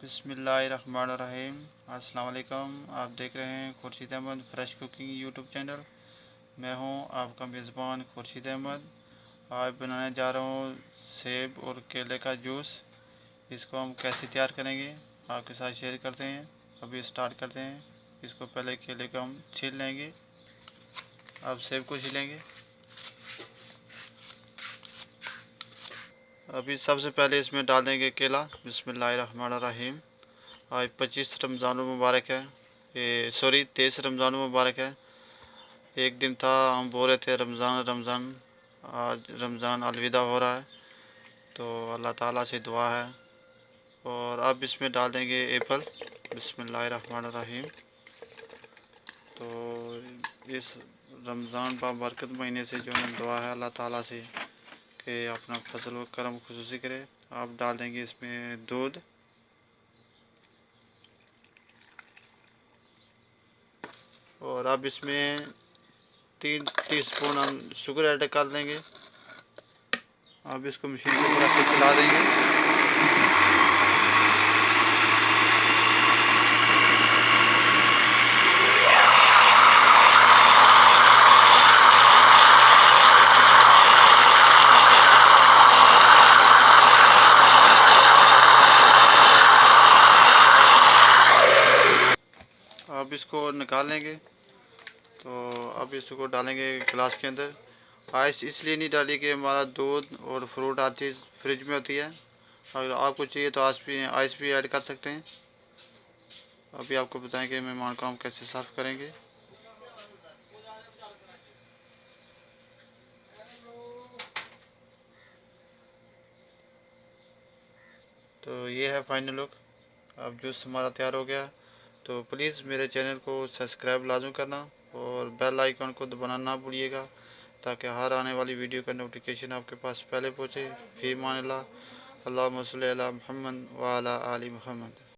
बिस्मिल्लाहिर्रहमानिर्रहीम। अस्सलाम वालेकुम। आप देख रहे हैं Khurshid Ahmed fresh cooking YouTube channel. मैं हूं आपका मेज़बान खुर्शीद अहमद। आज बनाने जा रहा हूं सेब और केले का जूस। इसको हम कैसे तैयार करेंगे आपके साथ शेयर करते हैं। अभी स्टार्ट करते हैं। इसको पहले केले को हम छील लेंगे। अब सेब को छीलेंगे। अभी सबसे पहले इसमें डाल देंगे केला। बिस्मिल्लाहिर्रहमानिर्रहीम। आज 25 रमज़ान मुबारक है। ये 23 रमज़ान मुबारक है। एक दिन था हम बोल रहे थे रमज़ान रमज़ान, आज रमज़ान अलविदा हो रहा है। तो अल्लाह ताला से दुआ है। और अब इसमें डाल देंगे एप्पल। बिस्मिल्लाहिर्रहमानिर्रहीम। तो इस रमज़ान बाबरकत महीने से जो है दुआ है अल्लाह ताला से कि अपना फजल व करम खुसूसी करे। आप डाल देंगे इसमें दूध। और अब इसमें 3 टीस्पून हम शुगर ऐड कर देंगे। अब इसको मशीन को पूरा फिर चला देंगे। अब इसको निकाल लेंगे। तो अब इसको डालेंगे गिलास के अंदर। आइस इसलिए नहीं डाली कि हमारा दूध और फ्रूट हर चीज़ फ्रिज में होती है। अगर आपको चाहिए तो आइस भी ऐड कर सकते हैं। अभी आपको बताएंगे मेहमान को हम कैसे सर्व करेंगे। तो ये है फाइनल लुक। अब जूस हमारा तैयार हो गया। तो प्लीज़ मेरे चैनल को सब्सक्राइब लाजम करना और बेल आइकन को दबाना ना भूलिएगा, ताकि हर आने वाली वीडियो का नोटिफिकेशन आपके पास पहले पहुँचे। फ़ी अमान अल्लाह। अल्लाहुम्मा सल्ली अला मुहम्मद व अला आलि मुहम्मद।